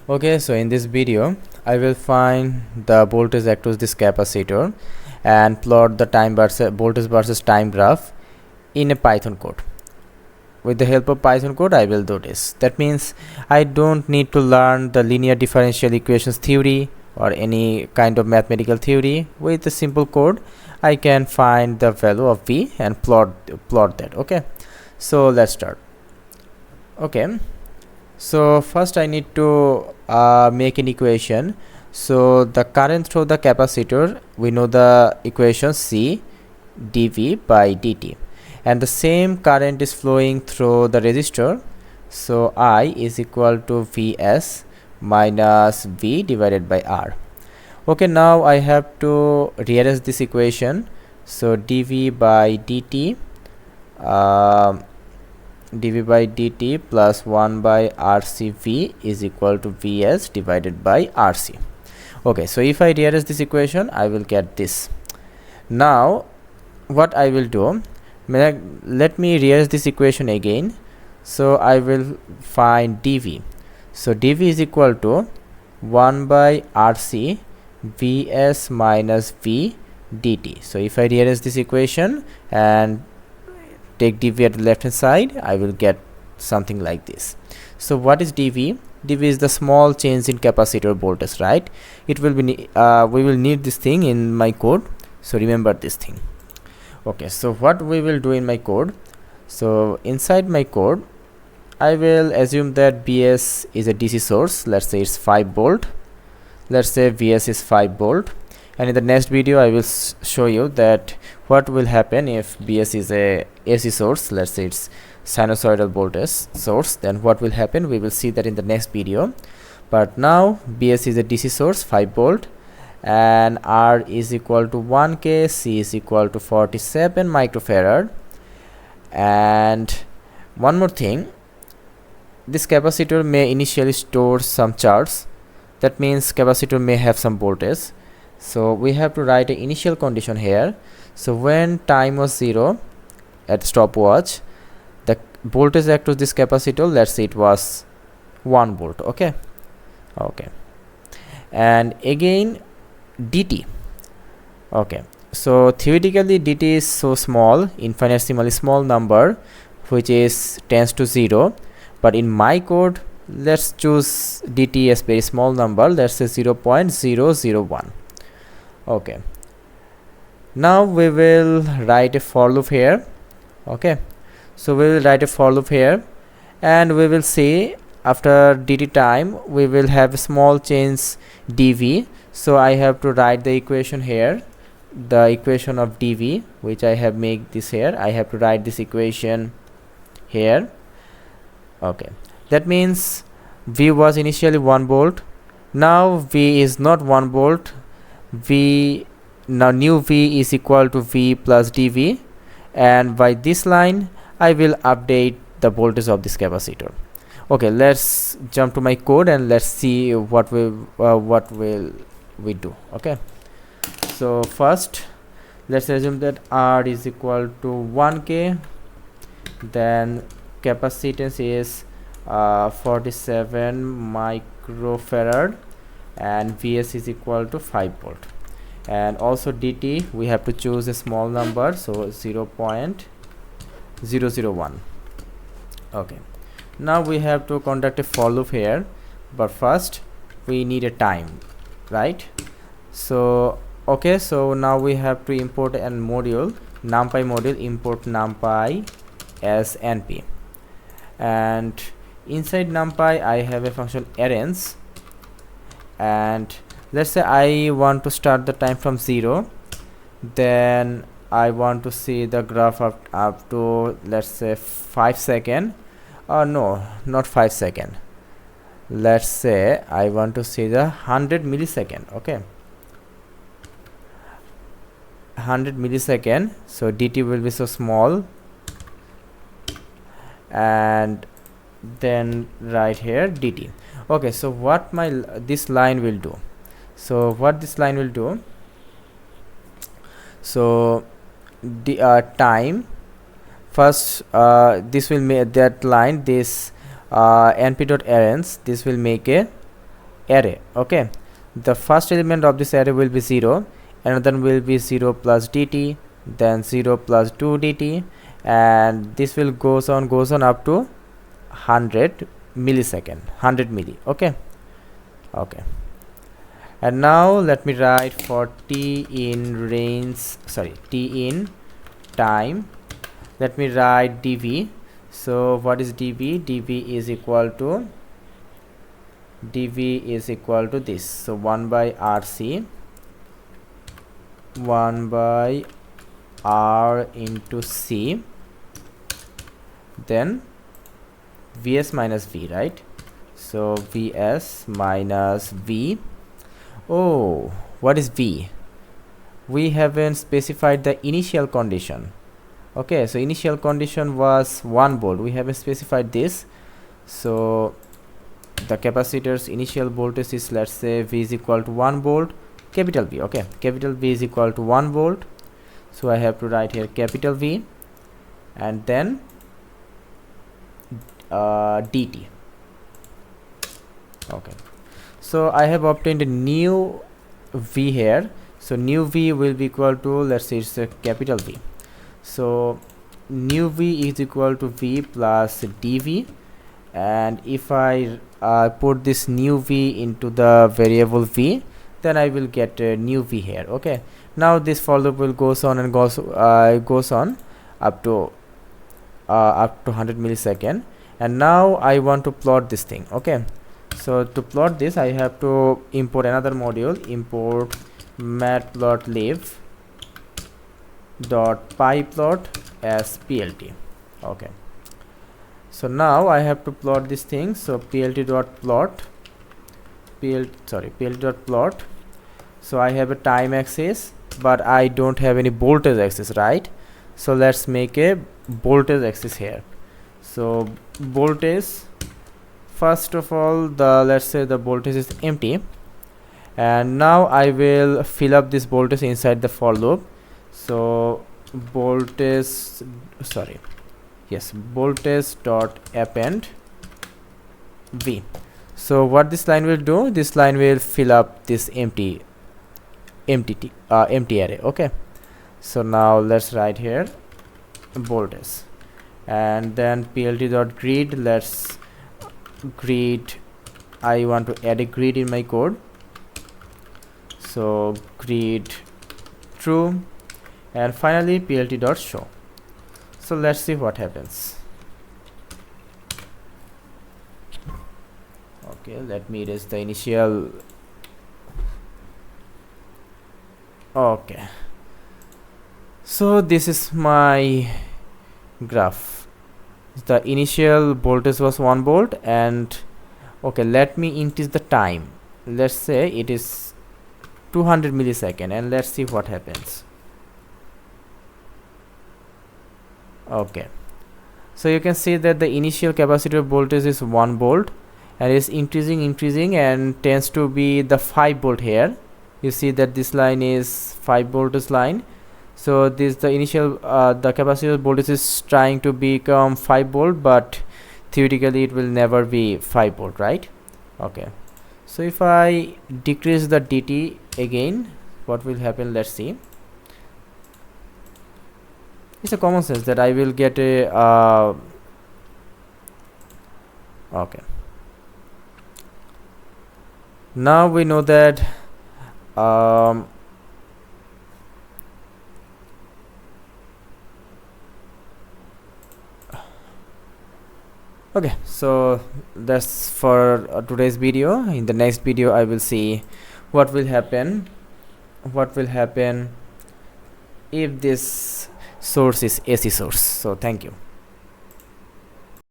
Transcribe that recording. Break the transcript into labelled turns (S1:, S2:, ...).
S1: Okay, so in this video I will find the voltage across this capacitor and plot the time versus voltage versus time graph in a Python code. With the help of Python code I will do this. That means I don't need to learn the linear differential equations theory or any kind of mathematical theory. With a simple code I can find the value of V and plot that. Okay, so let's start. Okay, so first I need to make an equation. So the current through the capacitor, we know the equation C dV by dt, and the same current is flowing through the resistor, so I is equal to Vs minus V divided by R. Okay, now I have to rearrange this equation. So dV by dt dV by dt plus 1 by RCV is equal to Vs divided by RC. Okay, so if I rearrange this equation I will get this. Now what I will do, let me rearrange this equation again. So I will find dV. So dV is equal to 1 by RC Vs minus V dt. So if I rearrange this equation and take dV at the left hand side, I will get something like this. So what is dV? dV is the small change in capacitor voltage, right? It will be we will need this thing in my code, so remember this thing. Okay, so what we will do in my code, so inside my code I will assume that Bs is a DC source. Let's say it's 5 volt. Let's say Vs is 5 volt, and in the next video I will show you that what will happen if Bs is a AC source. Let's say it's sinusoidal voltage source, then what will happen, we will see that in the next video. But now Bs is a DC source, 5 volt, and R is equal to 1k, C is equal to 47 microfarad. And one more thing, this capacitor may initially store some charge. That means capacitor may have some voltage, so we have to write an initial condition here. So when time was 0 at stopwatch, the voltage across this capacitor, let's say it was 1 volt. Okay, and again dt. Okay, so theoretically dt is so small, infinitesimally small number, which is tends to 0, but in my code let's choose dt as very small number. Let's say 0.001. okay, now we will write a for loop here. Okay, so we will write a for loop here, and we will see after dt time we will have a small change dV. So I have to write the equation here, the equation of dV, which I have made this here. I have to write this equation here. Okay, that means V was initially 1 volt. Now V is not 1 volt. Now new V is equal to V plus dV, and by this line I will update the voltage of this capacitor. Okay, let's jump to my code and let's see what will we do. Okay, so first let's assume that R is equal to 1k, then capacitance is 47 microfarad, and Vs is equal to 5 volt, and also dt we have to choose a small number, so 0.001. okay, now we have to conduct a for loop here, but first we need a time, right? So okay, so now we have to import an module, numpy module, import numpy as np, and inside numpy I have a function arrange, and let's say I want to start the time from 0, then I want to see the graph up to, let's say, 5 seconds. No, not 5 seconds. Let's say I want to see the 100 millisecond. Okay, 100 millisecond. So dt will be so small, and then right here dt. Okay, so what this line will do, so what this line will do, so the time first, this will make that line, this np dot arrange, this will make a array. Okay, the first element of this array will be 0, another will be 0 plus dt, then 0 plus 2 dt, and this will goes on up to 100 millisecond, 100 milli. Okay, and now let me write for t in range, t in time. Let me write dv. So what is dv? dv is equal to this. So 1 by rc, 1 by r into c, then vs minus v, right? So vs minus v. Oh, what is v? We haven't specified the initial condition. Okay, so initial condition was 1 volt. We haven't specified this. So the capacitor's initial voltage is, let's say, v is equal to 1 volt, capital V. Okay, capital V is equal to 1 volt. So I have to write here capital V, and then dt. Okay, so I have obtained a new v here. So new v will be equal to, let's say, it's a capital V. So new v is equal to v plus dv, and if I put this new v into the variable v, then I will get a new v here. Okay, now this for loop will goes on and goes on up to 100 millisecond, and now I want to plot this thing. Okay, so to plot this, I have to import another module, import matplotlib dot pyplot as plt. Okay, so now I have to plot this thing. So plt dot plot, plt dot plot. So I have a time axis, but I don't have any voltage axis, right? So let's make a voltage axis here. So voltage, first of all, let's say the voltage is empty, and now I will fill up this voltage inside the for loop. So voltage dot append v. So what this line will do, this line will fill up this empty array. Okay, so now let's write here voltage, and then plt dot grid. Let's grid, I want to add a grid in my code. So grid true, and finally plt dot show. So let's see what happens. Okay, let me erase the initial. Okay, so this is my graph. The initial voltage was 1 volt, and okay, let me increase the time. Let's say it is 200 millisecond, and let's see what happens. Okay, so you can see that the initial capacitor voltage is 1 volt, and is increasing and tends to be the 5 volt here. You see that this line is 5 voltage line. So this the initial the capacitor voltage is trying to become 5 volt, but theoretically it will never be 5 volt, right? Okay, so if I decrease the dt again, what will happen? Let's see. It's a common sense that I will get a okay, now we know that okay, so that's for today's video. In the next video I will see what will happen if this source is AC source. So thank you.